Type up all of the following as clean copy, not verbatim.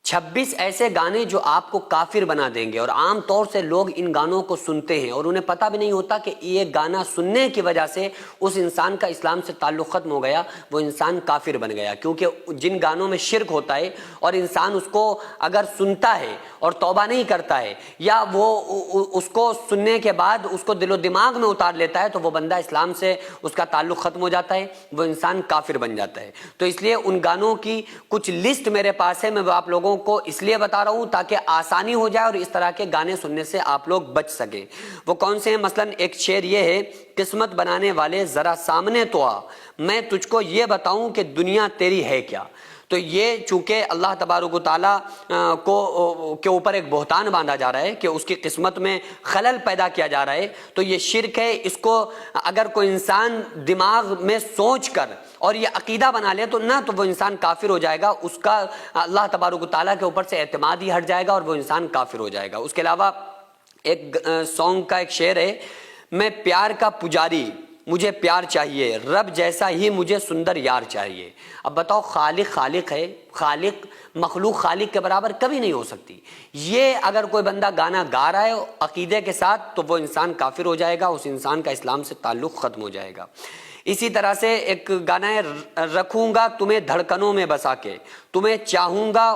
26 ایسے گانے جو آپ کو کافر بنا دیں گے، اور عام طور سے لوگ ان گانوں کو سنتے ہیں اور انہیں پتہ بھی نہیں ہوتا کہ یہ گانا سننے کی وجہ سے اس انسان کا اسلام سے تعلق ختم ہو گیا، وہ انسان کافر بن گیا، کیونکہ جن گانوں میں شرک ہوتا ہے اور انسان اس کو اگر سنتا ہے اور توبہ نہیں کرتا ہے، یا وہ اس کو سننے کے بعد اس کو دل و دماغ میں اتار لیتا ہے، تو وہ بندہ اسلام سے اس کا تعلق ختم ہو جاتا ہے، وہ انسان کافر بن جاتا ہے۔ تو اس لیے ان گانوں کی کچھ لسٹ میرے پاس ہے، میں وہ آپ لوگوں کو اس لیے بتا رہا ہوں تاکہ آسانی ہو جائے اور اس طرح کے گانے سننے سے آپ لوگ بچ سکیں۔ وہ کون سے ہیں؟ مثلا ایک شعر یہ ہے، قسمت بنانے والے ذرا سامنے تو آ، میں تجھ کو یہ بتاؤں کہ دنیا تیری ہے کیا۔ تو یہ چونکہ اللہ تبارک و تعالیٰ کے اوپر ایک بہتان باندھا جا رہا ہے کہ اس کی قسمت میں خلل پیدا کیا جا رہا ہے، تو یہ شرک ہے۔ اس کو اگر کوئی انسان دماغ میں سوچ کر اور یہ عقیدہ بنا لے تو نہ تو وہ انسان کافر ہو جائے گا، اس کا اللہ تبارک و تعالیٰ کے اوپر سے اعتماد ہی ہٹ جائے گا اور وہ انسان کافر ہو جائے گا۔ اس کے علاوہ ایک سانگ کا ایک شعر ہے، میں پیار کا پجاری، مجھے پیار چاہیے، رب جیسا ہی مجھے سندر یار چاہیے۔ اب بتاؤ، خالق ہے، خالق مخلوق خالق کے برابر کبھی نہیں ہو سکتی۔ یہ اگر کوئی بندہ گانا گا رہا ہے عقیدے کے ساتھ تو وہ انسان کافر ہو جائے گا، اس انسان کا اسلام سے تعلق ختم ہو جائے گا۔ اسی طرح سے ایک گانا ہے، رکھوں گا تمہیں دھڑکنوں میں بسا کے، تمہیں چاہوں گا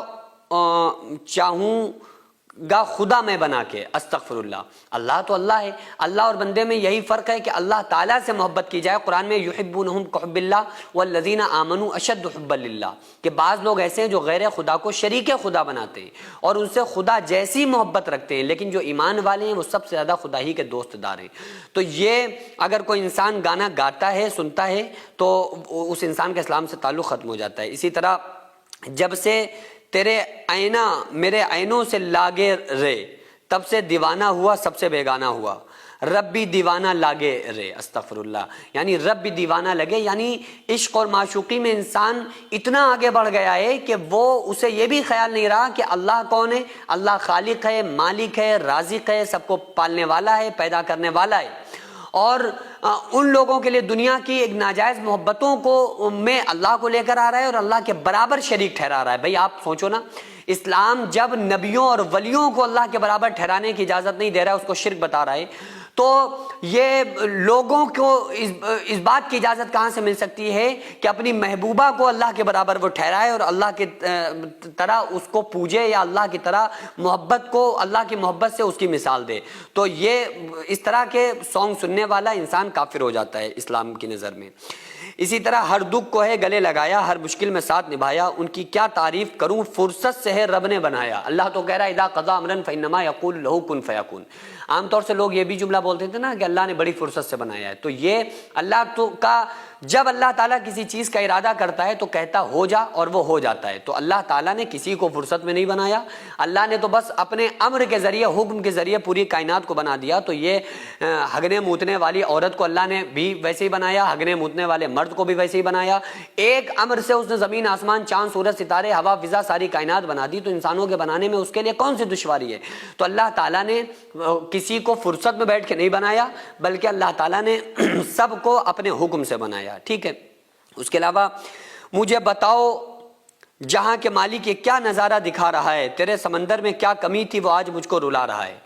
خدا میں بنا کے، استغفر اللہ۔ اللہ تو اللہ ہے، اللہ اور بندے میں یہی فرق ہے کہ اللہ تعالیٰ سے محبت کی جائے۔ قرآن میں یحبونہم کحب اللہ والذین آمنوا اشد حبا للہ، کہ بعض لوگ ایسے ہیں جو غیر خدا کو شریک خدا بناتے ہیں اور ان سے خدا جیسی محبت رکھتے ہیں، لیکن جو ایمان والے ہیں وہ سب سے زیادہ خدا ہی کے دوست دار ہیں۔ تو یہ اگر کوئی انسان گانا گاتا ہے، سنتا ہے، تو اس انسان کے اسلام سے تعلق ختم ہو جاتا ہے۔ اسی طرح جب سے تیرے آئینہ میرے عینوں سے لاگے رے، تب سے دیوانہ ہوا سب سے بیگانہ ہوا، رب بھی دیوانہ لاگے رے، استغفر اللہ۔ یعنی رب بھی دیوانہ لگے، یعنی عشق اور معشوقی میں انسان اتنا آگے بڑھ گیا ہے کہ وہ اسے یہ بھی خیال نہیں رہا کہ اللہ کون ہے۔ اللہ خالق ہے، مالک ہے، رازق ہے، سب کو پالنے والا ہے، پیدا کرنے والا ہے۔ اور ان لوگوں کے لیے دنیا کی ایک ناجائز محبتوں کو میں اللہ کو لے کر آ رہا ہے اور اللہ کے برابر شریک ٹھہرا رہا ہے۔ بھئی آپ سوچو نا، اسلام جب نبیوں اور ولیوں کو اللہ کے برابر ٹھہرانے کی اجازت نہیں دے رہا ہے، اس کو شرک بتا رہا ہے، تو یہ لوگوں کو اس بات کی اجازت کہاں سے مل سکتی ہے کہ اپنی محبوبہ کو اللہ کے برابر وہ ٹھہرائے اور اللہ کی طرح اس کو پوجے، یا اللہ کی طرح محبت کو، اللہ کی محبت سے اس کی مثال دے؟ تو یہ اس طرح کے سانگ سننے والا انسان کافر ہو جاتا ہے اسلام کی نظر میں۔ اسی طرح ہر دکھ کو ہے گلے لگایا، ہر مشکل میں ساتھ نبھایا، ان کی کیا تعریف کروں، فرصت سے ہے رب نے بنایا۔ اللہ تو کہہ رہا ہے اذا قضى امرا فانما يقول له كن فيكون۔ عام طور سے لوگ یہ بھی جملہ بولتے تھے نا کہ اللہ نے بڑی فرصت سے بنایا ہے، تو یہ اللہ تو کا جب اللہ تعالیٰ کسی چیز کا ارادہ کرتا ہے تو کہتا ہو جا اور وہ ہو جاتا ہے۔ تو اللہ تعالیٰ نے کسی کو فرصت میں نہیں بنایا، اللہ نے تو بس اپنے امر کے ذریعے، حکم کے ذریعے پوری کائنات کو بنا دیا۔ تو یہ ہگنے موتنے والی عورت کو اللہ نے بھی ویسے ہی بنایا، ہگنے موتنے والے مرد کو بھی ویسے ہی بنایا۔ ایک امر سے اس نے زمین آسمان، چاند سورج ستارے، ہوا فضا، ساری کائنات بنا دی۔ تو انسانوں کے بنانے میں اس کے لیے کون سی دشواری ہے؟ تو اللہ تعالیٰ نے کسی کو فرصت میں بیٹھ کے نہیں بنایا، بلکہ اللہ تعالیٰ نے سب کو اپنے حکم سے بنایا، ٹھیک ہے۔ اس کے علاوہ مجھے بتاؤ جہاں کے مالک یہ کیا نظارہ دکھا رہا ہے، تیرے سمندر میں کیا کمی تھی وہ آج مجھ کو رلا رہا ہے۔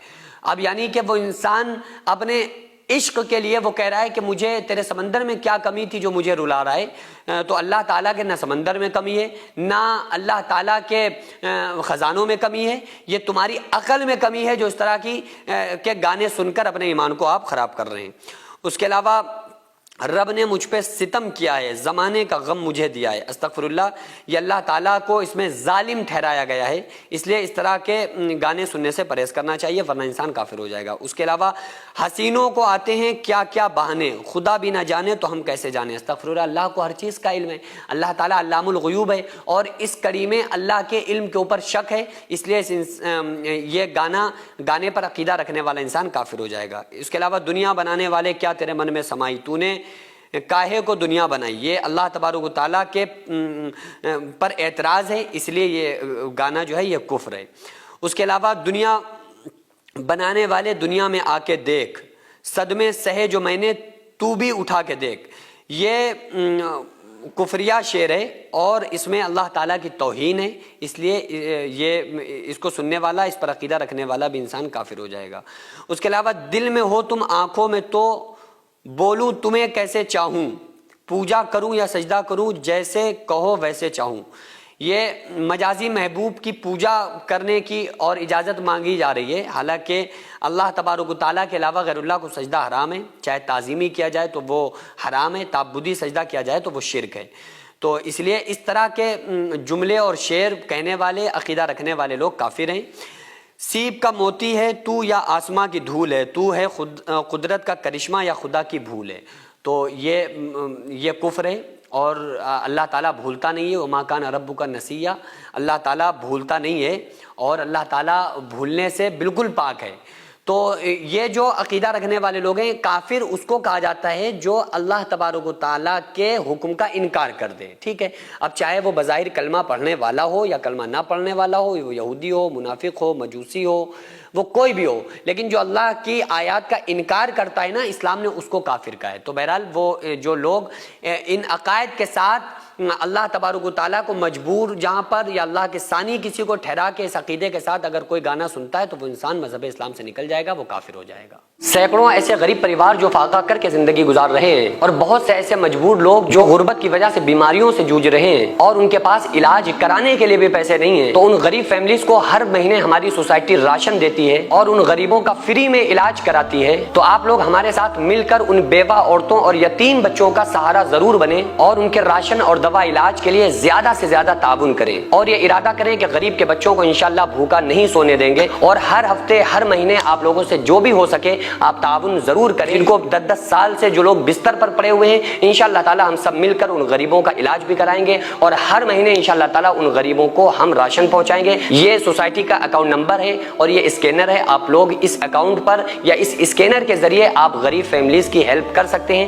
اب یعنی کہ وہ انسان اپنے عشق کے لیے وہ کہہ رہا ہے کہ مجھے تیرے سمندر میں کیا کمی تھی جو مجھے رلا رہا ہے۔ تو اللہ تعالیٰ کے نہ سمندر میں کمی ہے، نہ اللہ تعالیٰ کے خزانوں میں کمی ہے، یہ تمہاری عقل میں کمی ہے جو اس طرح کی کے گانے سن کر اپنے ایمان کو آپ خراب کر رہے ہیں۔ اس کے علاوہ رب نے مجھ پہ ستم کیا ہے، زمانے کا غم مجھے دیا ہے، استغفر اللہ۔ یہ اللہ تعالیٰ کو اس میں ظالم ٹھہرایا گیا ہے، اس لیے اس طرح کے گانے سننے سے پرہیز کرنا چاہیے ورنہ انسان کافر ہو جائے گا۔ اس کے علاوہ حسینوں کو آتے ہیں کیا کیا بہانے، خدا بھی نہ جانے تو ہم کیسے جانے، استغفر اللہ۔ اللہ کو ہر چیز کا علم ہے، اللہ تعالیٰ علام الغیوب ہے، اور اس کڑی میں اللہ کے علم کے اوپر شک ہے، اس لیے یہ گانے پر عقیدہ رکھنے والا انسان کافر ہو جائے گا۔ اس کے علاوہ دنیا بنانے والے کیا تیرے من میں سمائی، تو نے کاہے کو دنیا بنائی، یہ اللہ تبارک و تعالیٰ کے پر اعتراض ہے، اس لیے یہ گانا جو ہے یہ کفر ہے۔ اس کے علاوہ دنیا بنانے والے دنیا میں آ کے دیکھ، صدمے سہے جو میں نے تو بھی اٹھا کے دیکھ، یہ کفریہ شعر ہے اور اس میں اللہ تعالیٰ کی توہین ہے، اس لیے یہ اس کو سننے والا، اس پر عقیدہ رکھنے والا بھی انسان کافر ہو جائے گا۔ اس کے علاوہ دل میں ہو تم آنکھوں میں تو بولوں تمہیں کیسے چاہوں، پوجا کروں یا سجدہ کروں جیسے کہو ویسے چاہوں۔ یہ مجازی محبوب کی پوجا کرنے کی اور اجازت مانگی جا رہی ہے، حالانکہ اللہ تبارک و تعالیٰ کے علاوہ غیر اللہ کو سجدہ حرام ہے، چاہے تعظیمی کیا جائے تو وہ حرام ہے، تعبدی سجدہ کیا جائے تو وہ شرک ہے۔ تو اس لیے اس طرح کے جملے اور شعر کہنے والے، عقیدہ رکھنے والے لوگ کافر ہیں۔ سیب کا موتی ہے تو یا آسماں کی دھول ہے، تو ہے قدرت کا کرشمہ یا خدا کی بھول ہے۔ تو یہ کفر ہے اور اللہ تعالیٰ بھولتا نہیں ہے، وما کان ربک نسیہ، اللہ تعالیٰ بھولتا نہیں ہے اور اللہ تعالیٰ بھولنے سے بالکل پاک ہے۔ تو یہ جو عقیدہ رکھنے والے لوگ ہیں، کافر اس کو کہا جاتا ہے جو اللہ تبارک و تعالیٰ کے حکم کا انکار کر دے، ٹھیک ہے۔ اب چاہے وہ بظاہر کلمہ پڑھنے والا ہو یا کلمہ نہ پڑھنے والا ہو، وہ یہودی ہو، منافق ہو، مجوسی ہو، وہ کوئی بھی ہو، لیکن جو اللہ کی آیات کا انکار کرتا ہے نا، اسلام نے اس کو کافر کہا ہے۔ تو بہرحال وہ جو لوگ ان عقائد کے ساتھ اللہ تبارک و تعالیٰ کو مجبور جہاں پر یا اللہ کے ثانی کسی کو ٹھہرا کے اس عقیدے کے ساتھ اگر کوئی گانا سنتا ہے تو وہ انسان مذہب اسلام سے نکل جائے گا، وہ کافر ہو جائے گا۔ سینکڑوں ایسے غریب پریوار جو فاقہ کر کے زندگی گزار رہے ہیں، اور بہت سے ایسے مجبور لوگ جو غربت کی وجہ سے بیماریوں سے جوجھ رہے ہیں اور ان کے پاس علاج کرانے کے لیے بھی پیسے نہیں ہیں، تو ان غریب فیملیز کو ہر مہینے ہماری سوسائٹی راشن دیتی ہے اور ان غریبوں کا فری میں علاج کراتی ہے۔ تو آپ لوگ ہمارے ساتھ مل کر ان بیوہ عورتوں اور یتیم بچوں کا سہارا ضرور بنیں اور ان کے راشن اور دوا علاج کے لیے زیادہ سے زیادہ تعاون کریں، اور یہ ارادہ کریں کہ غریب کے بچوں کو انشاءاللہ بھوکا نہیں سونے دیں گے، اور ہر ہفتے ہر مہینے آپ لوگوں سے جو بھی ہو سکے آپ تعاون ضرور کریں۔ ان کو 10 سال سے جو لوگ بستر پر پڑے ہوئے ہیں، انشاءاللہ تعالی ہم سب مل کر ان غریبوں کا علاج بھی کرائیں گے، اور ہر مہینے انشاءاللہ تعالی ان غریبوں کو ہم راشن پہنچائیں گے۔ یہ سوسائٹی کا اکاؤنٹ نمبر ہے اور یہ اسکینر ہے، آپ لوگ اس اکاؤنٹ پر یا اس اسکینر کے ذریعے آپ غریب فیملیز کی ہیلپ کر سکتے ہیں۔